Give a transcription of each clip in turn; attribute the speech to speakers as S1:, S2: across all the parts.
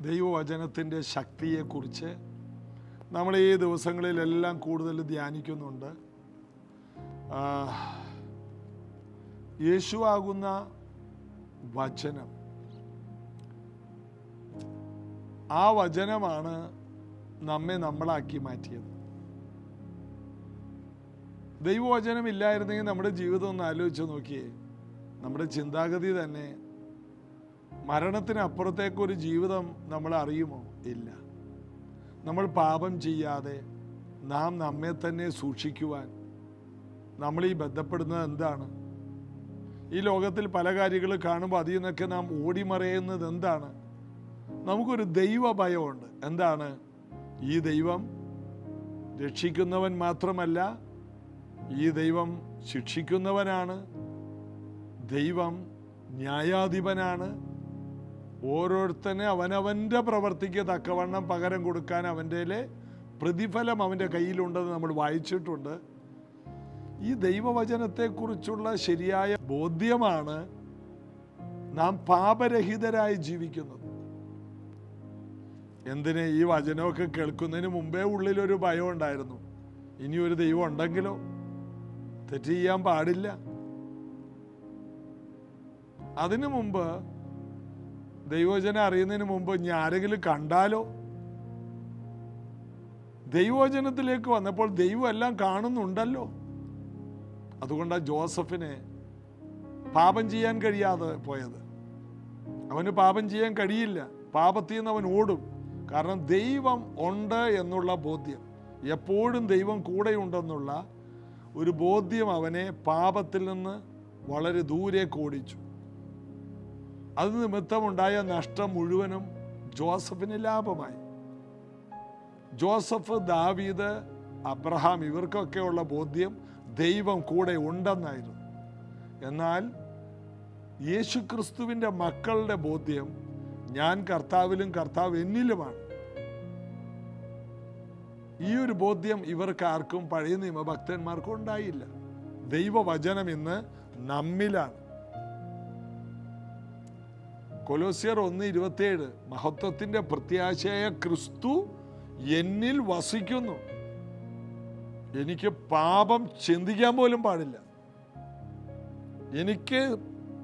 S1: ദൈവവചനത്തിൻ്റെ ശക്തിയെക്കുറിച്ച് നമ്മൾ ഈ ദിവസങ്ങളിലെല്ലാം കൂടുതൽ ധ്യാനിക്കുന്നുണ്ട്. യേശുവാകുന്ന വചനം, ആ വചനമാണ് നമ്മെ നമ്മളാക്കി മാറ്റിയത്. ദൈവവചനം ഇല്ലായിരുന്നെങ്കിൽ നമ്മുടെ ജീവിതം ഒന്ന് ആലോചിച്ച് നോക്കിയേ. നമ്മുടെ ചിന്താഗതി തന്നെ മരണത്തിനപ്പുറത്തേക്കൊരു ജീവിതം നമ്മൾ അറിയുമോ? ഇല്ല. നമ്മൾ പാപം ചെയ്യാതെ നാം നമ്മെ തന്നെ സൂക്ഷിക്കുവാൻ നമ്മൾ ഈ ബന്ധപ്പെടുന്നത് എന്താണ്? ഈ ലോകത്തിൽ പല കാര്യങ്ങൾ കാണുമ്പോൾ അതിൽ നിന്നൊക്കെ നാം ഓടിമറയുന്നത് എന്താണ്? നമുക്കൊരു ദൈവ ഭയമുണ്ട്. എന്താണ്? ഈ ദൈവം രക്ഷിക്കുന്നവൻ മാത്രമല്ല, ഈ ദൈവം ശിക്ഷിക്കുന്നവനാണ്, ദൈവം ന്യായാധിപനാണ്. ഓരോരുത്തനെ അവനവൻ്റെ പ്രവർത്തിക്ക് തക്കവണ്ണം പകരം കൊടുക്കാൻ അവൻ്റെ പ്രതിഫലം അവൻ്റെ കയ്യിലുണ്ടെന്ന് നമ്മൾ വായിച്ചിട്ടുണ്ട്. ഈ ദൈവവചനത്തെക്കുറിച്ചുള്ള ശരിയായ ബോധ്യമാണ് നാം പാപരഹിതരായി ജീവിക്കുന്നത്. എന്തിന്? ഈ വചനമൊക്കെ കേൾക്കുന്നതിന് മുമ്പേ ഉള്ളിലൊരു ഭയം ഉണ്ടായിരുന്നു. ഇനിയൊരു ദൈവം ഉണ്ടെങ്കിലോ, തെറ്റ് ചെയ്യാൻ പാടില്ല. അതിനു മുമ്പ്, ദൈവവചനം അറിയുന്നതിന് മുമ്പ് ഇനി ആരെങ്കിലും കണ്ടാലോ? ദൈവവചനത്തിലേക്ക് വന്നപ്പോൾ ദൈവം എല്ലാം കാണുന്നുണ്ടല്ലോ. അതുകൊണ്ടാണ് ജോസഫിനെ പാപം ചെയ്യാൻ കഴിയാതെ പോയത്. അവന് പാപം ചെയ്യാൻ കഴിയില്ല. പാപത്തിൽ നിന്ന് അവൻ ഓടും. കാരണം ദൈവം ഉണ്ട് എന്നുള്ള ബോധ്യം, എപ്പോഴും ദൈവം കൂടെയുണ്ടെന്നുള്ള ഒരു ബോധ്യം അവനെ പാപത്തിൽ നിന്ന് വളരെ ദൂരേക്ക് ഓടിച്ചു. അത് നിമിത്തമുണ്ടായ നഷ്ടം മുഴുവനും ജോസഫിന് ലാഭമായി. ജോസഫ്, ദാവീദ്, അബ്രഹാം, ഇവർക്കൊക്കെയുള്ള ബോധ്യം ദൈവം കൂടെ ഉണ്ടെന്നായിരുന്നു. എന്നാൽ യേശുക്രിസ്തുവിൻ്റെ മക്കളുടെ ബോധ്യം ഞാൻ കർത്താവിലും കർത്താവ് എന്നിലുമാണ്. ഈ ഒരു ബോധ്യം ഇവർക്കാർക്കും, പഴയ നിയമഭക്തന്മാർക്കും ഉണ്ടായില്ല. ദൈവവചനം ഇന്ന് നമ്മിലാണ്. കൊലോസ്യർ 1:27 മഹത്വത്തിന്റെ പ്രത്യാശയായ ക്രിസ്തു എന്നിൽ വസിക്കുന്നു. എനിക്ക് പാപം ചിന്തിക്കാൻ പോലും പാടില്ല. എനിക്ക്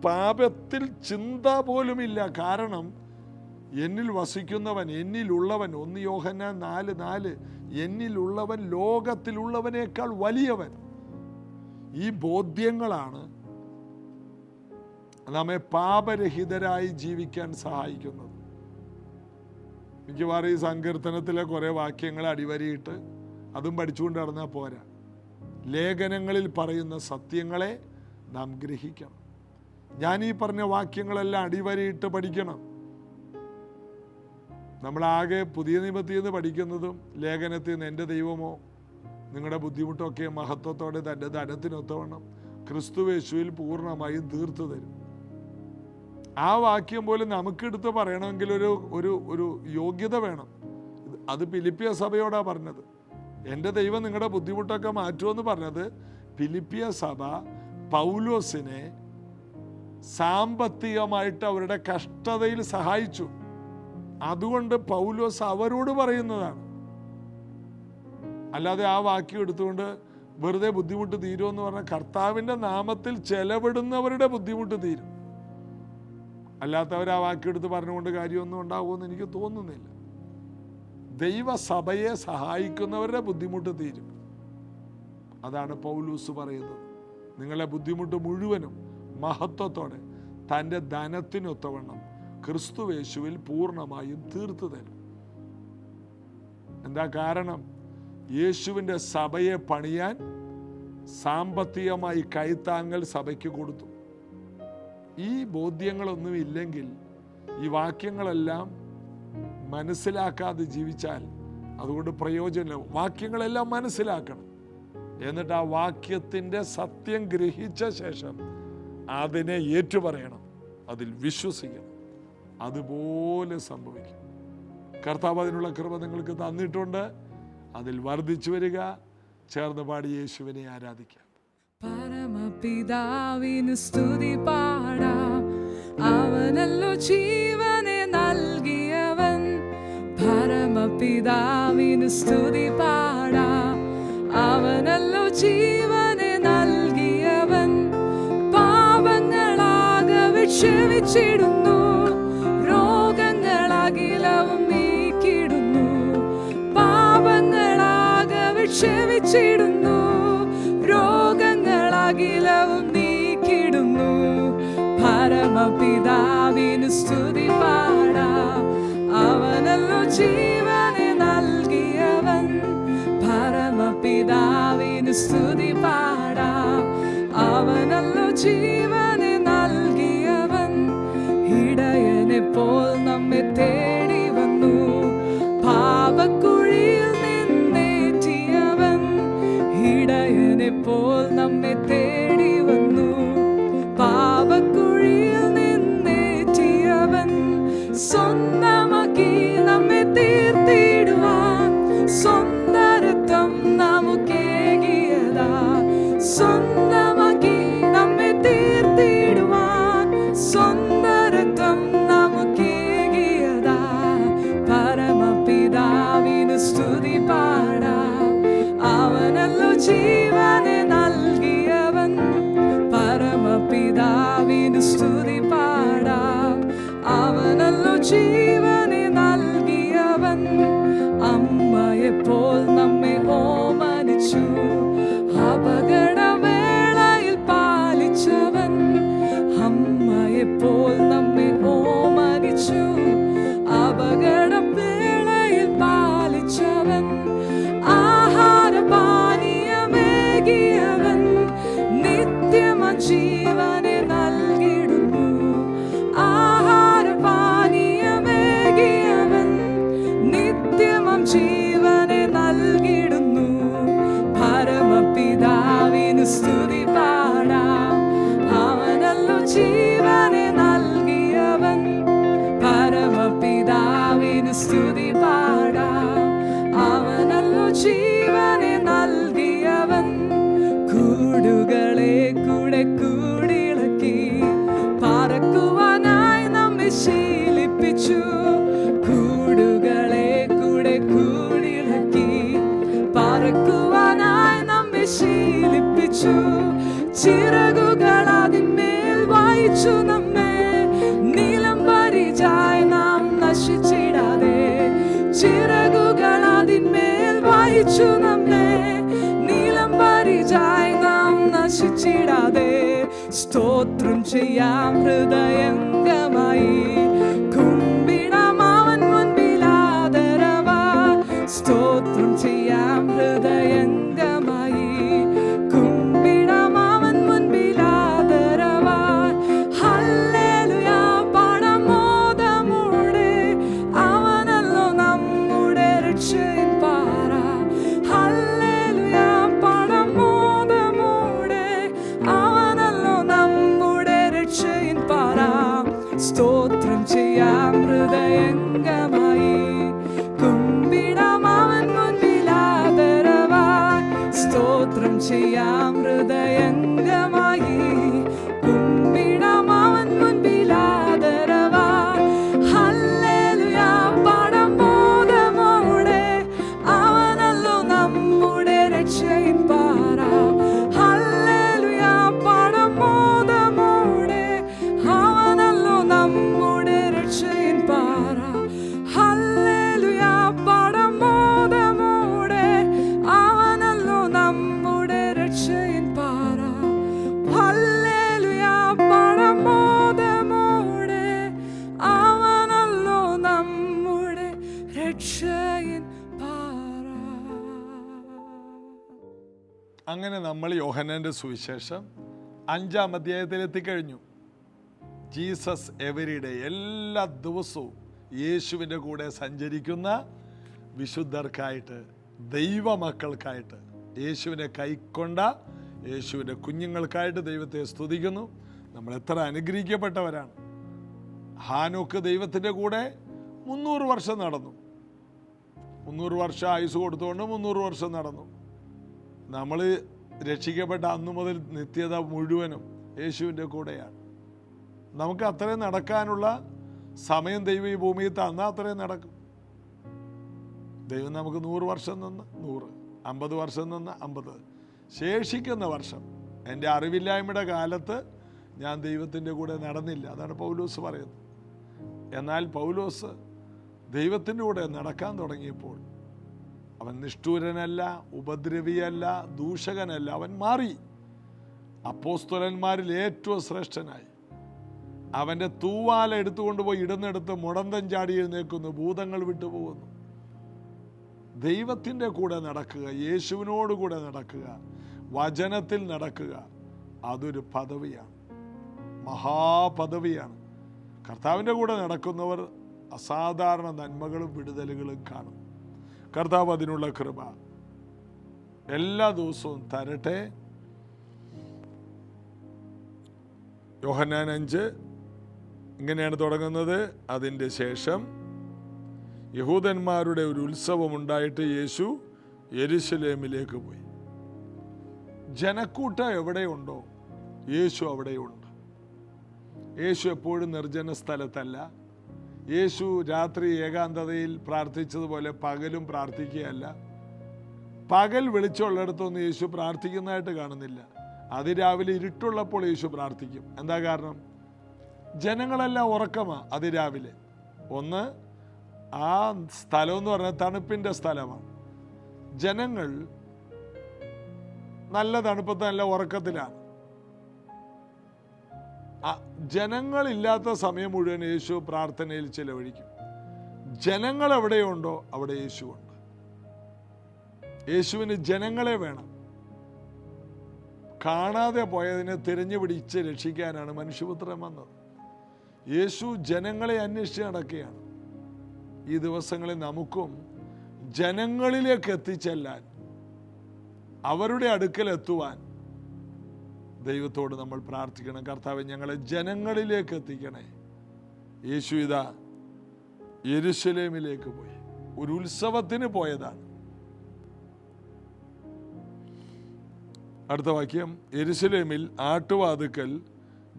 S1: പാപത്തിൽ ചിന്ത പോലുമില്ല. കാരണം എന്നിൽ വസിക്കുന്നവൻ, എന്നിലുള്ളവൻ, 1 യോഹന്നാൻ 4:4, എന്നിലുള്ളവൻ ലോകത്തിലുള്ളവനേക്കാൾ വലിയവൻ. ഈ ബോധ്യങ്ങളാണ് നമ്മെ പാപരഹിതരായി ജീവിക്കാൻ സഹായിക്കുന്നത്. മിക്കവാറും ഈ സങ്കീർത്തനത്തിലെ കുറേ വാക്യങ്ങൾ അടിവരയിട്ട് അതും പഠിച്ചുകൊണ്ട് നടന്നാൽ പോരാ. ലേഖനങ്ങളിൽ പറയുന്ന സത്യങ്ങളെ നാം ഗ്രഹിക്കണം. ഞാൻ ഈ പറഞ്ഞ വാക്യങ്ങളെല്ലാം അടിവരയിട്ട് പഠിക്കണം. നമ്മളാകെ പുതിയ നിയമത്തിൽ നിന്ന് പഠിക്കുന്നതും ലേഖനത്തിൽ നിന്ന് എൻ്റെ ദൈവമോ നിങ്ങളുടെ ബുദ്ധിമുട്ടൊക്കെ മഹത്വത്തോടെ തൻ്റെ ധനത്തിനൊത്തവണ്ണം ക്രിസ്തുയേശുവിൽ പൂർണ്ണമായും തീർത്തു തരും. ആ വാക്യം പോലും നമുക്കെടുത്ത് പറയണമെങ്കിൽ ഒരു യോഗ്യത വേണം. അത് ഫിലിപ്പിയ സഭയോടാണ് പറഞ്ഞത്. എൻ്റെ ദൈവം നിങ്ങളുടെ ബുദ്ധിമുട്ടൊക്കെ മാറ്റുമെന്ന് പറഞ്ഞത് ഫിലിപ്പിയ സഭ പൗലോസിനെ സാമ്പത്തികമായിട്ട് അവരുടെ കഷ്ടതയിൽ സഹായിച്ചു. അതുകൊണ്ട് പൗലോസ് അവരോട് പറയുന്നതാണ്. അല്ലാതെ ആ വാക്യം എടുത്തുകൊണ്ട് വെറുതെ ബുദ്ധിമുട്ട് തീരുമെന്ന് പറഞ്ഞാൽ കർത്താവിൻ്റെ നാമത്തിൽ ചെലവിടുന്നവരുടെ ബുദ്ധിമുട്ട് തീരും. അല്ലാത്തവർ ആ വാക്യം എടുത്ത് പറഞ്ഞുകൊണ്ട് കാര്യമൊന്നും ഉണ്ടാകുമെന്ന് എനിക്ക് തോന്നുന്നില്ല. ദൈവസഭയെ സഹായിക്കുന്നവരുടെ ബുദ്ധിമുട്ട് തീരും. അതാണ് പൗലോസ് പറയുന്നത്. നിങ്ങളുടെ ബുദ്ധിമുട്ട് മുഴുവനും മഹത്വത്തോടെ തൻ്റെ ധനത്തിനൊത്തവണ്ണം ക്രിസ്തുയേശുവിൽ പൂർണ്ണമായും തീർത്തു തരും. എന്താ കാരണം? യേശുവിൻ്റെ സഭയെ പണിയാൻ സാമ്പത്തികമായി കൈത്താങ്ങൽ സഭയ്ക്ക് കൊടുത്തു. ഈ ബോധ്യങ്ങളൊന്നും ഇല്ലെങ്കിൽ, ഈ വാക്യങ്ങളെല്ലാം മനസ്സിലാക്കാതെ ജീവിച്ചാൽ അതുകൊണ്ട് പ്രയോജനമില്ല. വാക്യങ്ങളെല്ലാം മനസ്സിലാക്കണം. എന്നിട്ട് ആ വാക്യത്തിൻ്റെ സത്യം ഗ്രഹിച്ച ശേഷം അതിനെ ഏറ്റുപറയണം, അതിൽ വിശ്വസിക്കണം. അതുപോലെ സംഭവിക്കും. കർത്താവ് അതിനുള്ള കൃപ നിങ്ങൾക്ക് തന്നിട്ടുണ്ട്. അതിൽ വർദ്ധിച്ചു വരിക. ചേർന്ന് പാടി യേശുവിനെ ആരാധിക്കാം.
S2: പരമപിതാവിന് സ്തുതി പാടാം. അവനല്ലോ ജീവനെ നൽകിയവൻ. പിതാവിന് സ്തുതി പാടാം. അവനല്ലോ ജീവനെ നൽകിയവൻ, പാപങ്ങളാകെ ക്ഷമിച്ചിടുന്നു, രോഗങ്ങളാകിലവും നീക്കിടുന്നു. പാപങ്ങളാകെ ക്ഷമിച്ചിടുന്നു, രോഗങ്ങളാകിലവും നീക്കിടുന്നു. പരമപിതാവിന് സ്തുതി പാടാം. അവനല്ലോ ജീവനെ നൽകിയവൻ, പരമപിതാവിന് സ്തുതി പാടാം. അവനല്ലോ ജീവനെ നൽകിയവൻ, ഇടയനെ പോൽ നമ്മെ തേടി വന്നു, പാപക്കുഴിയിൽ നിന്നേറ്റിയവൻ. ഇടയനെ പോൽ നമ്മെ തേടി വന്നു, പാപക്കുഴിയിൽ നിന്നേറ്റിയവൻ. സ്വന്തമാക്കി നമ്മെ തീർത്തിടുവാൻ സ്വന്തരത്വം നമുക്കേകിയതാ. സ്വന്തമാക്കി നമ്മെ തീർത്തിടുവാൻ സ്വന്തരത്വം നമുക്കേകിയതാ. പരമപിതാവിന് സ്തുതി പാടാം. അവനല്ലോ ജീവനെ നൽകിയവൻ, പരമപിതാവിന് സ്തുതി പാടാം. അവനല്ലോ ജീവനെ നൽകിയവൻ, അമ്മയെപ്പോൾ നമ്മെ ഓമനിച്ചു, അപകടവേളയിൽ പാലിച്ചവൻ. അമ്മയെപ്പോൾ നമ്മെ ഓമനിച്ചു, അപകടവേളയിൽ പാലിച്ചവൻ. ആഹാരപാനീയമേകിയവൻ, നിത്യമ ജീവനെ നൽകിടുന്നു. ആഹാരപാനീയമേകിയവൻ, നിത്യമം ജീവനെ നൽകിടുന്നു. പരമപിതാവിന് സ്തുതി പാടാം. അവനല്ലോ ജീവനെ നൽകിയവൻ, പരമപിതാവിന് സ്തുതി പാടാം. അവനല്ലോ ജീവനെ നൽകിയവൻ. കൂടുകളെ കൂടെ കൂടിളക്കി, പറക്കുവാനായി നമ്മെ ശീലിപ്പിച്ചു. കൂടുകളെ കൂടെ കൂടിളക്കി, പറക്കുവാനായി നമ്മെ ശീലിപ്പിച്ചു. ചിറകുകൾ അതിന്മേൽ വായിച്ചു നമ്മെ, നീലം പരിചായി നാം നശിച്ചിടാതെ. ചിറകുകൾ അതിന്മേൽ വായിച്ചു നമ്മെ, നീലം പരിചായി നാം നശിച്ചിടാതെ. സ്തോത്രം ചെയ്യാം ഹൃദയംഗമായി, കുമ്പിടാം അവൻ മുൻപിലാദരവാ. സ്തോത്രം ചെയ്യാം ഹൃദയംഗമായി, കുമ്പിടാം അവൻ മുൻപിലാദരവാ. ഹല്ലേലൂയ പാടാം മോദമോടെ, അവനല്ലോ നമ്മുടെ രക്ഷയിൻ പാറ. ഹല്ലേലൂയ പാടാം മോദമോടെ, അവനല്ലോ നമ്മുടെ രക്ഷയിൻ പാറ. സ്തോത്രം ചെയ്യാം ഹൃദയംഗമായി, കുമ്പിടാം അവൻ മുൻപിലാദരവാ. സ്തോത്രം ചെയ്യാം ഹൃദയംഗമായി, കുമ്പിടാം അവൻ മുൻപിലാദരവാ. ഹല്ലേലൂയ പാടാം മോദമോടെ, അവനല്ലോ നമ്മുടെ രക്ഷയിൻ പാറ. ഹല്ലേലൂയ പാടാം മോദമോടെ, അവനല്ലോ നമ്മുടെ രക്ഷയിൻ പാറ. ഹല്ലേലൂയ പാടാം മോദമോടെ, അവനല്ലോ നമ്മുടെ രക്ഷയിൻ പാറ. ഹല്ലേലൂയ പാടാം മോദമോടെ, അവനല്ലോ നമ്മുടെ രക്ഷയിൻ പാറ.
S1: അങ്ങനെ നമ്മൾ യോഹന്നാന്റെ സുവിശേഷം 5-ാം അധ്യായത്തിൽ എത്തിക്കഴിഞ്ഞു. ജീസസ് എവരിഡേ, എല്ലാ ദിവസവും യേശുവിൻ്റെ കൂടെ സഞ്ചരിക്കുന്ന വിശുദ്ധർക്കായിട്ട്, ദൈവമക്കൾക്കായിട്ട്, യേശുവിനെ കൈക്കൊണ്ട യേശുവിൻ്റെ കുഞ്ഞുങ്ങൾക്കായിട്ട് ദൈവത്തെ സ്തുതിക്കുന്നു. നമ്മൾ എത്ര അനുഗ്രഹിക്കപ്പെട്ടവരാണ്. ഹാനോക്ക് ദൈവത്തിൻ്റെ കൂടെ 300 വർഷം നടന്നു. 300 വർഷം ആയുസ് കൊടുത്തുകൊണ്ട് 300 വർഷം നടന്നു. നമ്മൾ രക്ഷിക്കപ്പെട്ട അന്നു മുതൽ നിത്യത മുഴുവനും യേശുവിൻ്റെ കൂടെയാണ്. നമുക്ക് അത്രയും നടക്കാനുള്ള സമയം ദൈവം ഈ ഭൂമിയിൽ തന്നാൽ അത്രയും നടക്കും. ദൈവം നമുക്ക് 100 വർഷം നിന്ന് 100, 50 വർഷം നിന്ന് 50, ശേഷിക്കുന്ന വർഷം എൻ്റെ അറിവില്ലായ്മയുടെ കാലത്ത് ഞാൻ ദൈവത്തിൻ്റെ കൂടെ നടന്നില്ല. അതാണ് പൗലോസ് പറയുന്നത്. എന്നാൽ പൗലോസ് ദൈവത്തിൻ്റെ കൂടെ നടക്കാൻ തുടങ്ങിയപ്പോൾ അവൻ നിഷ്ഠൂരനല്ല, ഉപദ്രവിയല്ല, ദൂഷകനല്ല. അവൻ മാറി. അപ്പോസ്തലന്മാരിൽ ഏറ്റവും ശ്രേഷ്ഠനായി. അവൻ്റെ തൂവാല എടുത്തുകൊണ്ടുപോയി ഇടുന്നിടത്ത് മുടന്തൻ ചാടി എഴുന്നേൽക്കുന്നു, ഭൂതങ്ങൾ വിട്ടുപോകുന്നു. ദൈവത്തിൻ്റെ കൂടെ നടക്കുക, യേശുവിനോട് കൂടെ നടക്കുക, വചനത്തിൽ നടക്കുക, അതൊരു പദവിയാണ്, മഹാപദവിയാണ്. കർത്താവിൻ്റെ കൂടെ നടക്കുന്നവർ അസാധാരണ നന്മകളും വിടുതലുകളും കാണും. കർത്താവ് അതിനുള്ള കൃപ എല്ലാ ദിവസവും തരട്ടെ. യോഹന്നാൻ 5 ഇങ്ങനെയാണ് തുടങ്ങുന്നത്. അതിൻ്റെ ശേഷം യഹൂദന്മാരുടെ ഒരു ഉത്സവം ഉണ്ടായിട്ട് യേശു യെരുശലേമിലേക്ക് പോയി. ജനക്കൂട്ടം എവിടെയുണ്ടോ യേശു അവിടെയുണ്ട്. യേശു എപ്പോഴും നിർജ്ജന സ്ഥലത്തല്ല. യേശു രാത്രി ഏകാന്തതയിൽ പ്രാർത്ഥിച്ചതുപോലെ പകലും പ്രാർത്ഥിക്കുകയല്ല. പകൽ വെളിച്ചമുള്ളിടത്തൊന്നും യേശു പ്രാർത്ഥിക്കുന്നതായിട്ട് കാണുന്നില്ല. അതിരാവിലെ ഇരുട്ടുള്ളപ്പോൾ യേശു പ്രാർത്ഥിക്കും. എന്താ കാരണം? ജനങ്ങളെല്ലാം ഉറക്കമാണ് അതിരാവിലെ. ഒന്ന്, ആ സ്ഥലം എന്ന് പറഞ്ഞാൽ തണുപ്പിൻ്റെ സ്ഥലമാണ്. ജനങ്ങൾ നല്ല തണുപ്പത്ത് നല്ല ഉറക്കത്തിലാണ്. ജനങ്ങളില്ലാത്ത സമയം മുഴുവൻ യേശു പ്രാർത്ഥനയിൽ ചിലവഴിക്കും. ജനങ്ങൾ എവിടെയുണ്ടോ അവിടെ യേശുവുണ്ട്. യേശുവിന് ജനങ്ങളെ വേണം. കാണാതെ പോയതിനെ തിരഞ്ഞു പിടിച്ച് രക്ഷിക്കാനാണ് മനുഷ്യപുത്രൻ വന്നത്. യേശു ജനങ്ങളെ അന്വേഷിച്ച് നടക്കുകയാണ്. ഈ ദിവസങ്ങളിൽ നമുക്കും ജനങ്ങളിലേക്ക് എത്തിച്ചെല്ലാൻ, അവരുടെ അടുക്കൽ എത്തുവാൻ ദൈവത്തോട് നമ്മൾ പ്രാർത്ഥിക്കണം. കർത്താവേ, ഞങ്ങളെ ജനങ്ങളിലേക്ക് എത്തിക്കണേ. യേശു ഇതാ യെരുശലേമിലേക്ക് പോയി. ഒരു ഉത്സവത്തിന് പോയതാണ്. അടുത്ത വാക്യം, യെരുശലേമിൽ ആട്ടുവാതുക്കൽ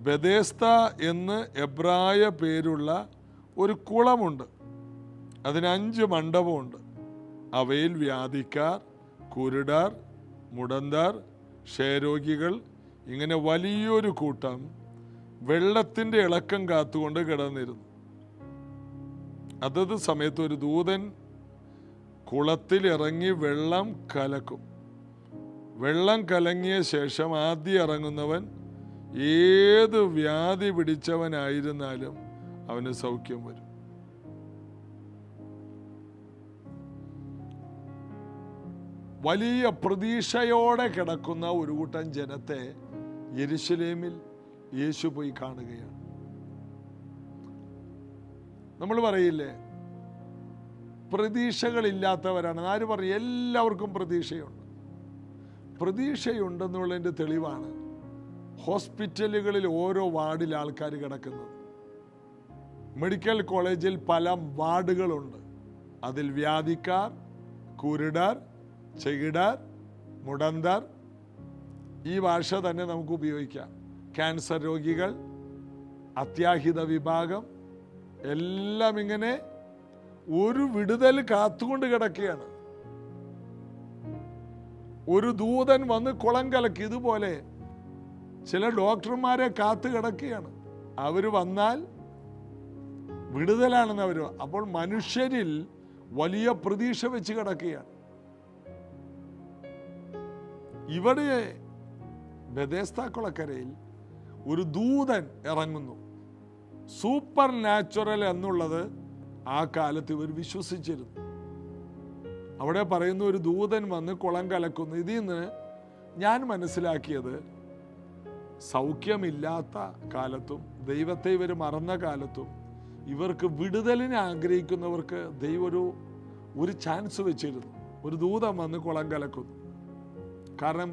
S1: ബെഥേസ്ത എന്ന് എബ്രായ പേരുള്ള ഒരു കുളമുണ്ട്. അതിന് 5 മണ്ഡപമുണ്ട്. അവയിൽ വ്യാധിക്കാർ, കുരുടർ, മുടന്തർ, ക്ഷയരോഗികൾ, ഇങ്ങനെ വലിയൊരു കൂട്ടം വെള്ളത്തിൻ്റെ ഇളക്കം കാത്തുകൊണ്ട് കിടന്നിരുന്നു. അതത് സമയത്ത് ഒരു ദൂതൻ കുളത്തിലിറങ്ങി വെള്ളം കലക്കും. വെള്ളം കലങ്ങിയ ശേഷം ആദ്യം ഇറങ്ങുന്നവൻ ഏത് വ്യാധി പിടിച്ചവനായിരുന്നാലും അവന് സൗഖ്യം വരും. വലിയ പ്രതീക്ഷയോടെ കിടക്കുന്ന ഒരു കൂട്ടം ജനത്തെ യെരുശലേമിൽ യേശു പോയി കാണുകയാണ്. നമ്മൾ പറയില്ലേ, പ്രതീക്ഷകളില്ലാത്തവരാണ്. ആര് പറയും? എല്ലാവർക്കും പ്രതീക്ഷയുണ്ട്. പ്രതീക്ഷയുണ്ടെന്നുള്ളതിൻ്റെ തെളിവാണ് ഹോസ്പിറ്റലുകളിൽ ഓരോ വാർഡിൽ ആൾക്കാർ കിടക്കുന്നത്. മെഡിക്കൽ കോളേജിൽ പല വാർഡുകളുണ്ട്. അതിൽ വ്യാധിക്കാർ, കുരുടർ, ചെകിടർ, മുടന്തർ, ഈ ഭാഷ തന്നെ നമുക്ക് ഉപയോഗിക്കാം. ക്യാൻസർ രോഗികൾ, അത്യാഹിത വിഭാഗം, എല്ലാം ഇങ്ങനെ ഒരു വിടുതൽ കാത്തുകൊണ്ട് കിടക്കുകയാണ്. ഒരു ദൂതൻ വന്ന് കുളം കലക്കി. ഇതുപോലെ ചില ഡോക്ടർമാരെ കാത്തു കിടക്കുകയാണ്. അവർ വന്നാൽ വിടുതലാണെന്ന് അവർ. അപ്പോൾ മനുഷ്യരിൽ വലിയ പ്രതീക്ഷ വെച്ച് കിടക്കുകയാണ്. ഇവിടെ ബെഥേസ്ത കുളക്കരയിൽ ഒരു ദൂതൻ ഇറങ്ങുന്നു. സൂപ്പർ നാച്ചുറൽ എന്നുള്ളത് ആ കാലത്ത് ഇവർ വിശ്വസിച്ചിരുന്നു. അവിടെ പറയുന്ന ഒരു ദൂതൻ വന്ന് കുളം കലക്കുന്നു. ഇതിൽ നിന്ന് ഞാൻ മനസ്സിലാക്കിയത്, സൗഖ്യമില്ലാത്ത കാലത്തും ദൈവത്തെ ഇവർ മറന്ന കാലത്തും ഇവർക്ക് വിടുതലിനെ ആഗ്രഹിക്കുന്നവർക്ക് ദൈവം ഒരു ചാൻസ് വെച്ചിരുന്നു. ഒരു ദൂതൻ വന്ന് കുളം കലക്കുന്നു. കാരണം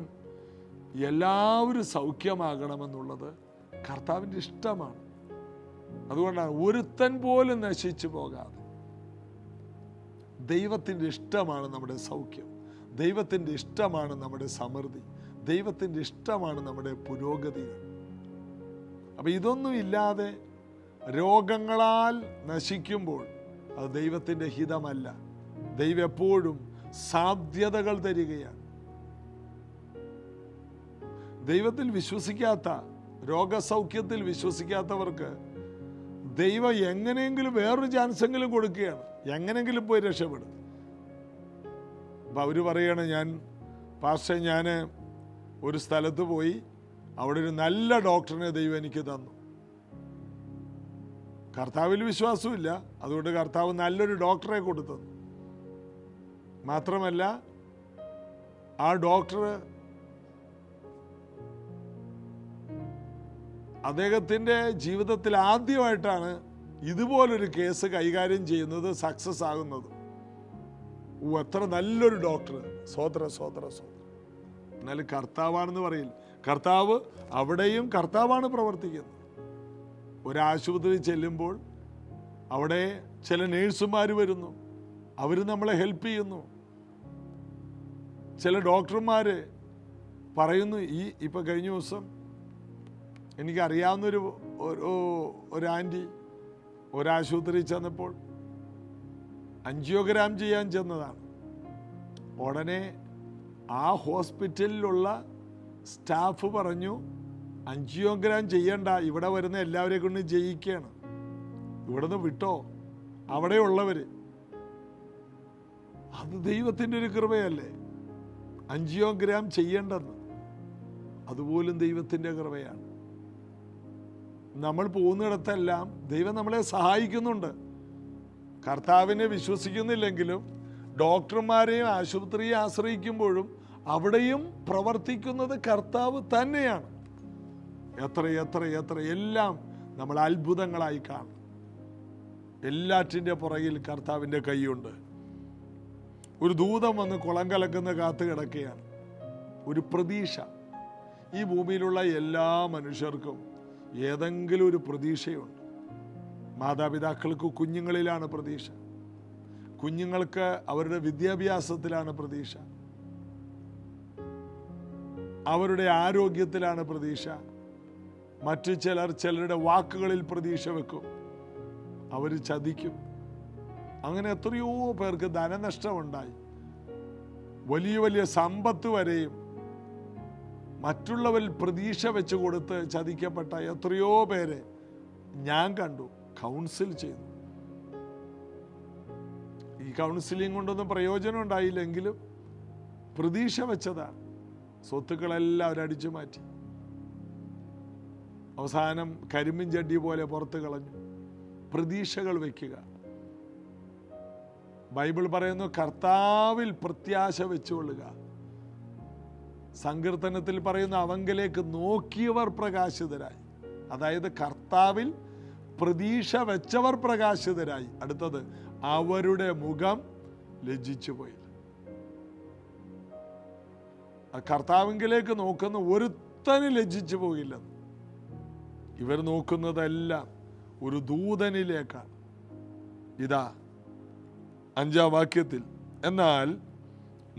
S1: എല്ലാവരും സൗഖ്യമാകണമെന്നുള്ളത് കർത്താവിൻ്റെ ഇഷ്ടമാണ്. അതുകൊണ്ടാണ് ഒരുത്തൻ പോലും നശിച്ചു പോകാതെ. ദൈവത്തിൻ്റെ ഇഷ്ടമാണ് നമ്മുടെ സൗഖ്യം. ദൈവത്തിൻ്റെ ഇഷ്ടമാണ് നമ്മുടെ സമൃദ്ധി. ദൈവത്തിൻ്റെ ഇഷ്ടമാണ് നമ്മുടെ പുരോഗതികൾ. അപ്പം ഇതൊന്നും ഇല്ലാതെ രോഗങ്ങളാൽ നശിക്കുമ്പോൾ അത് ദൈവത്തിൻ്റെ ഹിതമല്ല. ദൈവം എപ്പോഴും സാധ്യതകൾ തരികയാണ്. ദൈവത്തിൽ വിശ്വസിക്കാത്ത, രോഗസൗഖ്യത്തിൽ വിശ്വസിക്കാത്തവർക്ക് ദൈവം എങ്ങനെയെങ്കിലും വേറൊരു ചാൻസെങ്കിലും കൊടുക്കുകയാണ്. എങ്ങനെയെങ്കിലും പോയി രക്ഷപ്പെടും. അപ്പം അവർ പറയാണ്, ഞാൻ ഒരു സ്ഥലത്ത് പോയി, അവിടെ ഒരു നല്ല ഡോക്ടറിനെ ദൈവം എനിക്ക് തന്നു. കർത്താവിൽ വിശ്വാസമില്ല, അതുകൊണ്ട് കർത്താവ് നല്ലൊരു ഡോക്ടറെ കൊടുത്തു. മാത്രമല്ല ആ ഡോക്ടർ അദ്ദേഹത്തിൻ്റെ ജീവിതത്തിൽ ആദ്യമായിട്ടാണ് ഇതുപോലൊരു കേസ് കൈകാര്യം ചെയ്യുന്നത്, സക്സസ് ആകുന്നത്. എത്ര നല്ലൊരു ഡോക്ടർ! സ്വോത്ര. എന്നാലും കർത്താവാണെന്ന് പറയില്ല. കർത്താവ് അവിടെയും കർത്താവാണ് പ്രവർത്തിക്കുന്നത്. ഒരാശുപത്രി ചെല്ലുമ്പോൾ അവിടെ ചില നേഴ്സുമാർ വരുന്നു, അവർ നമ്മളെ ഹെൽപ്പ് ചെയ്യുന്നു. ചില ഡോക്ടർമാർ പറയുന്നു, ഇപ്പം കഴിഞ്ഞ ദിവസം എനിക്കറിയാവുന്നൊരു ആൻറ്റി ഒരാശുപത്രി ചെന്നപ്പോൾ ആൻജിയോഗ്രാം ചെയ്യാൻ ചെന്നതാണ്. ഉടനെ ആ ഹോസ്പിറ്റലിലുള്ള സ്റ്റാഫ് പറഞ്ഞു, ആൻജിയോഗ്രാം ചെയ്യണ്ട, ഇവിടെ വരുന്ന എല്ലാവരെയും കൊണ്ട് ജയിക്കുകയാണ്, ഇവിടെ നിന്ന് വിട്ടോ. അവിടെയുള്ളവർ, അത് ദൈവത്തിൻ്റെ ഒരു കൃപയല്ലേ ആൻജിയോഗ്രാം ചെയ്യേണ്ടെന്ന്? അതുപോലും ദൈവത്തിൻ്റെ കൃപയാണ്. നമ്മൾ പോകുന്നിടത്തെല്ലാം ദൈവം നമ്മളെ സഹായിക്കുന്നുണ്ട്. കർത്താവിനെ വിശ്വസിക്കുന്നില്ലെങ്കിലും ഡോക്ടർമാരെയും ആശുപത്രിയെ ആശ്രയിക്കുമ്പോഴും അവിടെയും പ്രവർത്തിക്കുന്നത് കർത്താവ് തന്നെയാണ്. എത്ര എല്ലാം നമ്മൾ അത്ഭുതങ്ങളായി കാണും. എല്ലാറ്റിൻ്റെ പുറകിൽ കർത്താവിൻ്റെ കൈയുണ്ട്. ഒരു ദൂതൻ വന്ന് കുളം കലക്കുന്ന കാത്തു കിടക്കുകയാണ്. ഒരു പ്രതീക്ഷ. ഈ ഭൂമിയിലുള്ള എല്ലാ മനുഷ്യർക്കും ഏതെങ്കിലും ഒരു പ്രതീക്ഷയുണ്ട്. മാതാപിതാക്കൾക്ക് കുഞ്ഞുങ്ങളിലാണ് പ്രതീക്ഷ, കുഞ്ഞുങ്ങൾക്ക് അവരുടെ വിദ്യാഭ്യാസത്തിലാണ് പ്രതീക്ഷ, അവരുടെ ആരോഗ്യത്തിലാണ് പ്രതീക്ഷ. മറ്റു ചിലരുടെ വാക്കുകളിൽ പ്രതീക്ഷ വെക്കും, അവർ ചതിക്കും. അങ്ങനെ എത്രയോ പേർക്ക് ധനനഷ്ടമുണ്ടായി. വലിയ സമ്പത്ത് വരെയും മറ്റുള്ളവരിൽ പ്രതീക്ഷ വെച്ച് കൊടുത്ത് ചതിക്കപ്പെട്ട എത്രയോ പേരെ ഞാൻ കണ്ടു, കൗൺസിൽ ചെയ്തു. ഈ കൗൺസിലിംഗ് കൊണ്ടൊന്നും പ്രയോജനം ഉണ്ടായില്ലെങ്കിലും പ്രതീക്ഷ വെച്ചതാണ്. സ്വത്തുക്കളെല്ലാം അവരടിച്ചു മാറ്റി. അവസാനം കരിമ്പിൻ ചട്ടി പോലെ പുറത്ത് കളഞ്ഞു. പ്രതീക്ഷകൾ വയ്ക്കുക. ബൈബിൾ പറയുന്നു, കർത്താവിൽ പ്രത്യാശ വെച്ചുകൊള്ളുക. സങ്കീർത്തനത്തിൽ പറയുന്ന, അവങ്കലേക്ക് നോക്കിയവർ പ്രകാശിതരായി. അതായത് കർത്താവിൽ പ്രതീക്ഷ വെച്ചവർ പ്രകാശിതരായി. അടുത്തത്, അവരുടെ മുഖം ലജ്ജിച്ചു പോയില്ല. കർത്താവിലേക്ക് നോക്കുന്ന ഒരുത്തന് ലജ്ജിച്ചു പോയില്ലെന്ന്. ഇവർ നോക്കുന്നതെല്ലാം ഒരു ദൂതനിലേക്കാണ്. ഇതാ 5-ാം വാക്യത്തിൽ, എന്നാൽ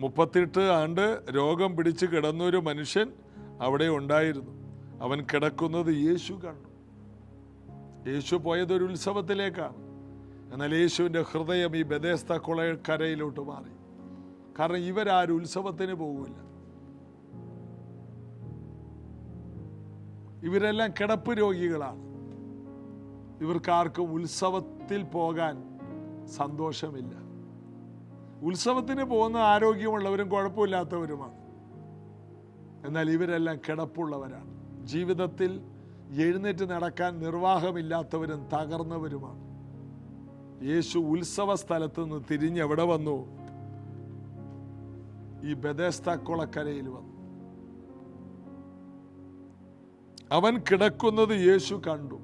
S1: 38 ആണ്ട് രോഗം പിടിച്ച് കിടന്നൊരു മനുഷ്യൻ അവിടെ ഉണ്ടായിരുന്നു. അവൻ കിടക്കുന്നത് യേശു കണ്ടു. യേശു പോയതൊരു ഉത്സവത്തിലേക്കാണ്. എന്നാൽ യേശുവിൻ്റെ ഹൃദയം ഈ ബെഥെസ്ദ കുളക്കരയിലോട്ട് മാറി. കാരണം ഇവരാരും ഉത്സവത്തിന് പോകില്ല. ഇവരെല്ലാം കിടപ്പ് രോഗികളാണ്. ഇവർക്കാർക്കും ഉത്സവത്തിൽ പോകാൻ സന്തോഷമില്ല. ഉത്സവത്തിന് പോകുന്ന ആരോഗ്യമുള്ളവരും കുഴപ്പമില്ലാത്തവരുമാണ്. എന്നാൽ ഇവരെല്ലാം കിടപ്പുള്ളവരാണ്. ജീവിതത്തിൽ എഴുന്നേറ്റ് നടക്കാൻ നിർവാഹമില്ലാത്തവരും തകർന്നവരുമാണ്. യേശു ഉത്സവ സ്ഥലത്ത് നിന്ന് തിരിഞ്ഞ് എവിടെ വന്നു? ഈ ബെഥെസ്ദ കുളക്കരയിൽ വന്നു. അവൻ കിടക്കുന്നത് യേശു കണ്ടു.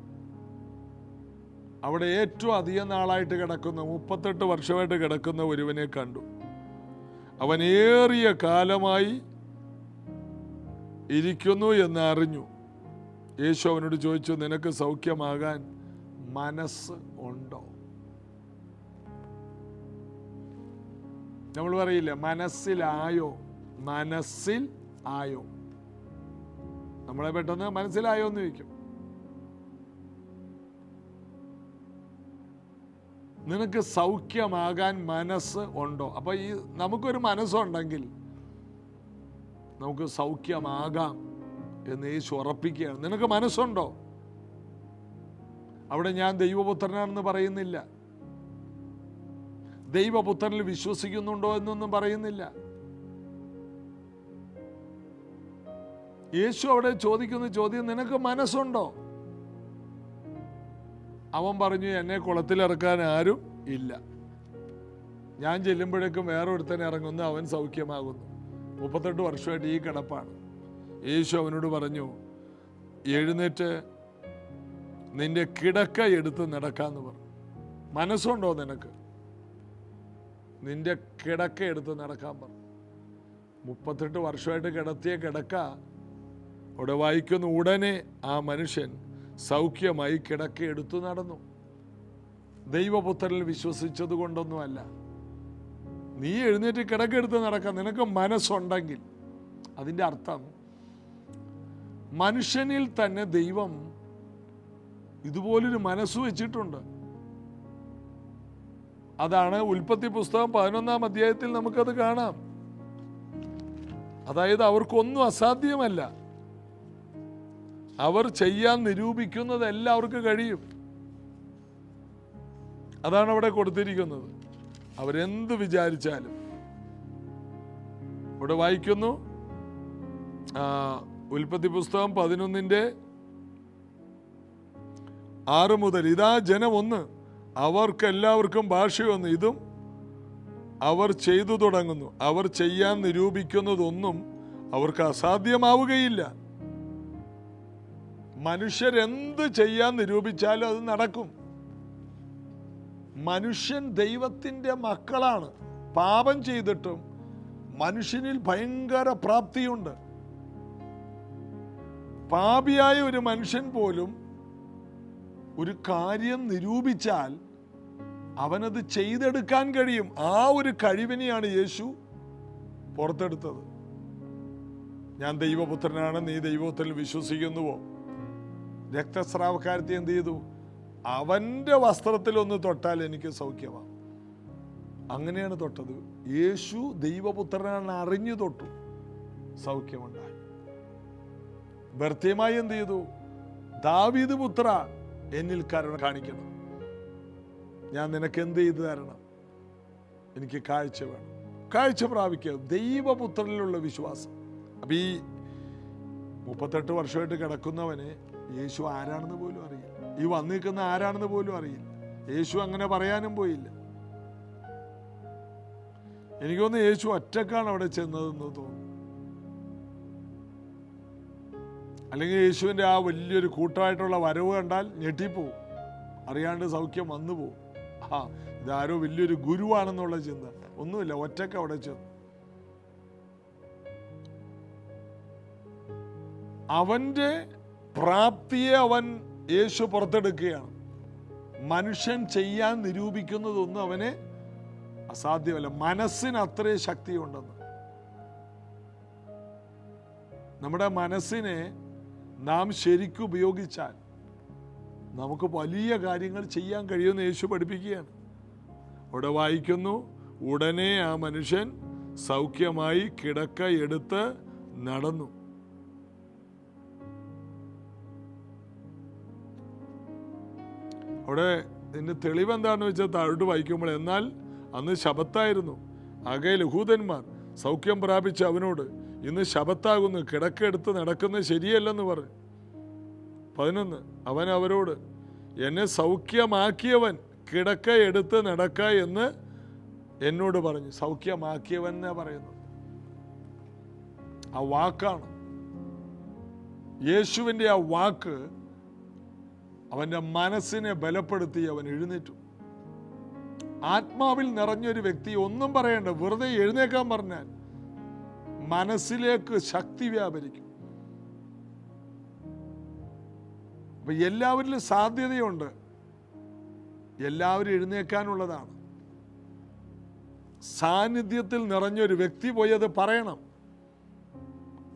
S1: അവിടെ ഏറ്റവും അധികം നാളായിട്ട് കിടക്കുന്ന 38 വർഷമായിട്ട് കിടക്കുന്ന ഒരുവനെ കണ്ടു. അവൻ ഏറിയ കാലമായി ഇരിക്കുന്നു എന്ന് അറിഞ്ഞു. യേശു അവനോട് ചോദിച്ചു, നിനക്ക് സൗഖ്യമാകാൻ മനസ്സ് ഉണ്ടോ? നമ്മൾ പറയില്ല, മനസ്സിലായോ? മനസ്സിൽ ആയോ? നമ്മളെ പെട്ടെന്ന് മനസ്സിലായോ എന്ന് ചോദിക്കും. നിനക്ക് സൗഖ്യമാകാൻ മനസ്സ് ഉണ്ടോ? അപ്പോൾ ഈ നമുക്കൊരു മനസ്സുണ്ടെങ്കിൽ നമുക്ക് സൗഖ്യമാകാം എന്ന് യേശു ഉറപ്പിക്കുകയാണ്. നിനക്ക് മനസ്സുണ്ടോ? അവിടെ ഞാൻ ദൈവപുത്രനാണെന്ന് പറയുന്നില്ല, ദൈവപുത്രനിൽ വിശ്വസിക്കുന്നുണ്ടോ എന്നൊന്നും പറയുന്നില്ല. യേശു അവിടെ ചോദിക്കുന്ന ചോദ്യം, നിനക്ക് മനസ്സുണ്ടോ? അവൻ പറഞ്ഞു, എന്നെ കുളത്തിലിറക്കാൻ ആരും ഇല്ല. ഞാൻ ചെല്ലുമ്പോഴേക്കും വേറെ ഒരുത്തൻ ഇറങ്ങുന്നു, അവൻ സൗഖ്യമാകുന്നു. 38 വർഷമായിട്ട് ഈ കിടപ്പാണ്. യേശു അവനോട് പറഞ്ഞു, എഴുന്നേറ്റ് നിന്റെ കിടക്ക എടുത്ത് നടക്കാന്ന് പറഞ്ഞു. മനസ്സുണ്ടോ നിനക്ക്? നിന്റെ കിടക്ക എടുത്ത് നടക്കാൻ പറഞ്ഞു. 38 വർഷമായിട്ട് കിടത്തിയ കിടക്ക അവിടെ വായിക്കുന്നു, ഉടനെ ആ മനുഷ്യൻ സൗഖ്യമായി കിടക്ക എടുത്തു നടന്നു. ദൈവപുത്രനിൽ വിശ്വസിച്ചത് കൊണ്ടൊന്നുമല്ല. നീ എഴുന്നേറ്റ് കിടക്കെടുത്ത് നടക്കാം, നിനക്ക് മനസ്സുണ്ടെങ്കിൽ. അതിൻ്റെ അർത്ഥം മനുഷ്യനിൽ തന്നെ ദൈവം ഇതുപോലൊരു മനസ്സ് വെച്ചിട്ടുണ്ട്. അതാണ് ഉൽപ്പത്തി പുസ്തകം 11-ാം അധ്യായത്തിൽ നമുക്കത് കാണാം. അതായത് അവർക്കൊന്നും അസാധ്യമല്ല. അവർ ചെയ്യാൻ നിരൂപിക്കുന്നത് എല്ലാവർക്കും കഴിയും. അതാണ് അവിടെ കൊടുത്തിരിക്കുന്നത്. അവരെന്ത് വിചാരിച്ചാലും. ഇവിടെ വായിക്കുന്നു, ഉൽപ്പത്തി പുസ്തകം 11-ന്റെ-6 മുതൽ, ഇതാ ജനം ഒന്ന്, അവർക്കെല്ലാവർക്കും ഭാഷയൊന്ന്, ഇതും അവർ ചെയ്തു തുടങ്ങുന്നു. അവർ ചെയ്യാൻ നിരൂപിക്കുന്നതൊന്നും അവർക്ക് അസാധ്യമാവുകയില്ല. മനുഷ്യരെന്ത് ചെയ്യാൻ നിരൂപിച്ചാലും അത് നടക്കും. മനുഷ്യൻ ദൈവത്തിൻ്റെ മക്കളാണ്. പാപം ചെയ്തിട്ടും മനുഷ്യനിൽ ഭയങ്കര പ്രാപ്തിയുണ്ട്. പാപിയായ ഒരു മനുഷ്യൻ പോലും ഒരു കാര്യം നിരൂപിച്ചാൽ അവനത് ചെയ്തെടുക്കാൻ കഴിയും. ആ ഒരു കഴിവിനെയാണ് യേശു പുറത്തെടുത്തത്. ഞാൻ ദൈവപുത്രനാണ്, നീ ദൈവപുത്രനിൽ വിശ്വസിക്കുന്നുവോ? രക്തസ്രാവക്കാരത്തി എന്ത് ചെയ്തു? അവൻ്റെ വസ്ത്രത്തിൽ ഒന്ന് തൊട്ടാൽ എനിക്ക് സൗഖ്യമാകും. അങ്ങനെയാണ് തൊട്ടത്. യേശു ദൈവപുത്രനാണ് അറിഞ്ഞു തൊട്ടു, സൗഖ്യമുണ്ടായി. ഭർത്യമായി എന്ത് ചെയ്തു? ദാവീദ് പുത്ര, എന്നിൽ കരുണ കാണിക്കണം. ഞാൻ നിനക്ക് എന്ത് ചെയ്തു തരണം? എനിക്ക് കാഴ്ച വേണം. കാഴ്ച പ്രാപിക്കുക. ദൈവപുത്രനിലുള്ള വിശ്വാസം. അപ്പം ഈ 38 വർഷമായിട്ട് കിടക്കുന്നവന് യേശു ആരാണെന്ന് പോലും അറിയില്ല. ഈ വന്നിരിക്കുന്ന ആരാണെന്ന് പോലും അറിയില്ല. യേശു അങ്ങനെ പറയാനും പോയില്ല. എനിക്ക് തോന്നുന്നു യേശു ഒറ്റക്കാണ് അവിടെ ചെന്നതെന്ന് തോന്നുന്നു. അല്ലെങ്കിൽ യേശുവിൻ്റെ ആ വലിയൊരു കൂട്ടമായിട്ടുള്ള വരവ് കണ്ടാൽ ഞെട്ടിപ്പോവും. അറിയാണ്ട് സൗഖ്യം വന്നു പോവും. ഇതാരോ വലിയൊരു ഗുരുവാണെന്നുള്ള ചിന്ത. ഒന്നുമില്ല, ഒറ്റക്ക് അവിടെ ചെന്നു. അവൻ്റെ പ്രാപ്തിയെ അവൻ യേശു പുറത്തെടുക്കുകയാണ്. മനുഷ്യൻ ചെയ്യാൻ നിരൂപിക്കുന്നതൊന്നും അവന് അസാധ്യമല്ല. മനസ്സിന് അത്രയും ശക്തിയുണ്ടെന്ന്. നമ്മുടെ മനസ്സിനെ നാം ശരിക്കും ഉപയോഗിച്ചാൽ നമുക്ക് വലിയ കാര്യങ്ങൾ ചെയ്യാൻ കഴിയുമെന്ന് യേശു പഠിപ്പിക്കുകയാണ്. അവിടെ വായിക്കുന്നു, ഉടനെ ആ മനുഷ്യൻ സൗഖ്യമായി കിടക്ക എടുത്ത് നടന്നു. അവിടെ ഇതിൻ്റെ തെളിവ് എന്താണെന്ന് വെച്ചാൽ താഴോട്ട് വായിക്കുമ്പോൾ, എന്നാൽ അന്ന് ശബത്തായിരുന്നു. ആകയാൽ യഹൂദന്മാർ സൗഖ്യം പ്രാപിച്ച അവനോട്, ഇന്ന് ശബത്താകുന്നു, കിടക്കെടുത്ത് നടക്കുന്നത് ശരിയല്ലെന്ന് പറഞ്ഞു. 11, അവൻ അവരോട്, എന്നെ സൗഖ്യമാക്കിയവൻ കിടക്ക എടുത്ത് നടക്ക എന്ന് എന്നോട് പറഞ്ഞു. സൗഖ്യമാക്കിയവൻ എന്നാ പറയുന്നത്. ആ വാക്കാണ്. യേശുവിൻ്റെ ആ വാക്ക് അവൻ്റെ മനസ്സിനെ ബലപ്പെടുത്തി അവൻ എഴുന്നേറ്റു. ആത്മാവിൽ നിറഞ്ഞൊരു വ്യക്തി ഒന്നും പറയണ്ട, വെറുതെ എഴുന്നേക്കാൻ പറഞ്ഞാൽ മനസ്സിലേക്ക് ശക്തി വ്യാപരിക്കും. അപ്പൊ എല്ലാവരിലും സാധ്യതയുണ്ട്. എല്ലാവരും എഴുന്നേക്കാനുള്ളതാണ്. സാന്നിധ്യത്തിൽ നിറഞ്ഞൊരു വ്യക്തി പോയി അത് പറയണം.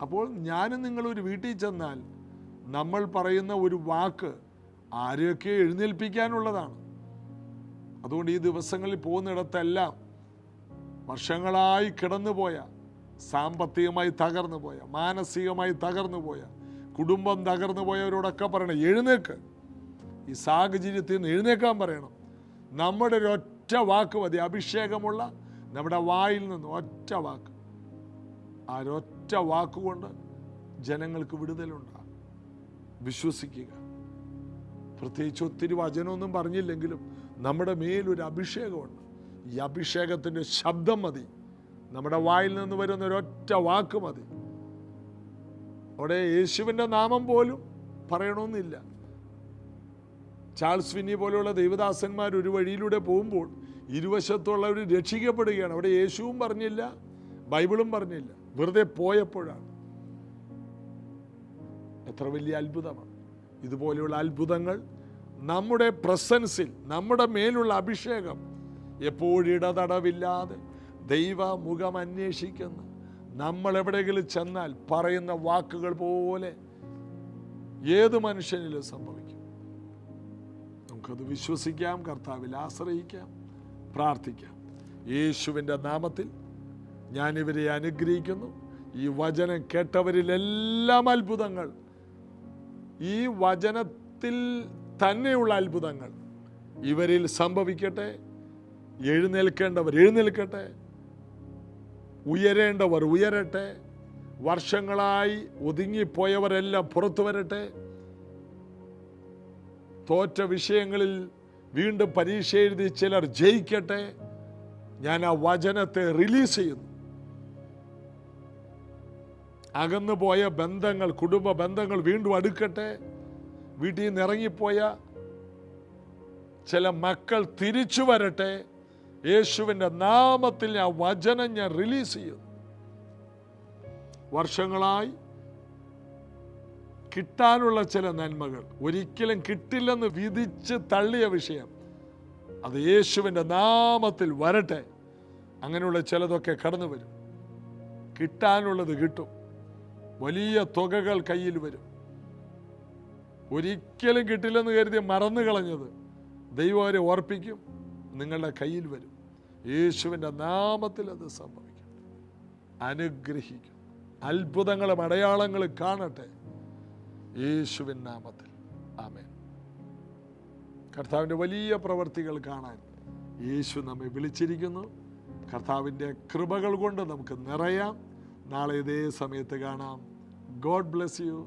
S1: അപ്പോൾ ഞാനും നിങ്ങളൊരു വീട്ടിൽ ചെന്നാൽ നമ്മൾ പറയുന്ന ഒരു വാക്ക് ആരെയൊക്കെ എഴുന്നേൽപ്പിക്കാനുള്ളതാണ്. അതുകൊണ്ട് ഈ ദിവസങ്ങളിൽ പോകുന്നിടത്തെല്ലാം വർഷങ്ങളായി കിടന്നുപോയ, സാമ്പത്തികമായി തകർന്നു പോയ, മാനസികമായി തകർന്നു പോയ, കുടുംബം തകർന്നു പോയവരോടൊക്കെ പറയണം, എഴുന്നേക്ക്. ഈ സാഹചര്യത്തിൽ നിന്ന് എഴുന്നേക്കാൻ പറയണം. നമ്മുടെ ഒരൊറ്റ വാക്ക് മതി, അഭിഷേകമുള്ള നമ്മുടെ വായിൽ നിന്ന് ഒറ്റ വാക്ക്. ആ ഒരൊറ്റ വാക്കുകൊണ്ട് ജനങ്ങൾക്ക് വിടുതലുണ്ടാകും. വിശ്വസിക്കുക. പ്രത്യേകിച്ച് ഒത്തിരി വചനമൊന്നും പറഞ്ഞില്ലെങ്കിലും നമ്മുടെ മേലൊരു അഭിഷേകമുണ്ട്. ഈ അഭിഷേകത്തിൻ്റെ ശബ്ദം മതി, നമ്മുടെ വായിൽ നിന്ന് വരുന്ന ഒരൊറ്റ വാക്ക് മതി. അവിടെ യേശുവിൻ്റെ നാമം പോലും പറയണമെന്നില്ല. ചാൾസ് ഫിന്നി പോലെയുള്ള ദൈവദാസന്മാർ ഒരു വഴിയിലൂടെ പോകുമ്പോൾ ഇരുവശത്തുള്ളവർ രക്ഷിക്കപ്പെടുകയാണ്. അവിടെ യേശുവും പറഞ്ഞില്ല, ബൈബിളും പറഞ്ഞില്ല, വെറുതെ പോയപ്പോഴാണ്. എത്ര വലിയ അത്ഭുതമാണ്! ഇതുപോലെയുള്ള അത്ഭുതങ്ങൾ നമ്മുടെ പ്രസൻസിൽ, നമ്മുടെ മേലുള്ള അഭിഷേകം എപ്പോഴും ഇടതടവില്ലാതെ ദൈവമുഖം അന്വേഷിക്കുന്ന, നമ്മൾ എവിടെയെങ്കിലും ചെന്നാൽ പറയുന്ന വാക്കുകൾ പോലെ ഏത് മനുഷ്യനിലും സംഭവിക്കും. നമുക്കത് വിശ്വസിക്കാം, കർത്താവിൽ ആശ്രയിക്കാം, പ്രാർത്ഥിക്കാം. യേശുവിൻ്റെ നാമത്തിൽ ഞാനിവരെ അനുഗ്രഹിക്കുന്നു. ഈ വചനം കേട്ടവരിലെല്ലാം അത്ഭുതങ്ങൾ, ഈ വചനത്തിൽ തന്നെയുള്ള അത്ഭുതങ്ങൾ ഇവരിൽ സംഭവിക്കട്ടെ. എഴുന്നേൽക്കേണ്ടവർ എഴുന്നേൽക്കട്ടെ, ഉയരേണ്ടവർ ഉയരട്ടെ, വർഷങ്ങളായി ഒതുങ്ങിപ്പോയവരെല്ലാം പുറത്തു വരട്ടെ. തോറ്റ വിഷയങ്ങളിൽ വീണ്ടും പരീക്ഷ എഴുതി ചിലർ ജയിക്കട്ടെ. ഞാൻ ആ വചനത്തെ റിലീസ് ചെയ്യുന്നു. അകന്നുപോയ ബന്ധങ്ങൾ, കുടുംബ ബന്ധങ്ങൾ വീണ്ടും അടുക്കട്ടെ. വീട്ടിൽ നിന്ന് ഇറങ്ങിപ്പോയ ചില മക്കൾ തിരിച്ചു വരട്ടെ. യേശുവിൻ്റെ നാമത്തിൽ ആ വചനം ഞാൻ റിലീസ് ചെയ്യുന്നു. വർഷങ്ങളായി കിട്ടാനുള്ള ചില നന്മകൾ ഒരിക്കലും കിട്ടില്ലെന്ന് വിധിച്ച് തള്ളിയ വിഷയം, അത് യേശുവിൻ്റെ നാമത്തിൽ വരട്ടെ. അങ്ങനെയുള്ള ചിലതൊക്കെ കടന്നു വരും. കിട്ടാനുള്ളത് കിട്ടും. വലിയ തുകകൾ കയ്യിൽ വരും. ഒരിക്കലും കിട്ടില്ലെന്ന് കരുതി മറന്നു കളഞ്ഞത് ദൈവം അവരെ ഓർപ്പിക്കും, നിങ്ങളുടെ കയ്യിൽ വരും. യേശുവിൻ്റെ നാമത്തിൽ അത് സംഭവിക്കും. അനുഗ്രഹിക്കും. അത്ഭുതങ്ങളും അടയാളങ്ങളും കാണട്ടെ യേശുവിൻ നാമത്തിൽ. ആമേൻ. കർത്താവിൻ്റെ വലിയ പ്രവൃത്തികൾ കാണാൻ യേശു നമ്മെ വിളിച്ചിരിക്കുന്നു. കർത്താവിൻ്റെ കൃപകൾ കൊണ്ട് നമുക്ക് നിറയാം. നാളെ ഇതേ സമയത്ത് കാണാം. God bless you.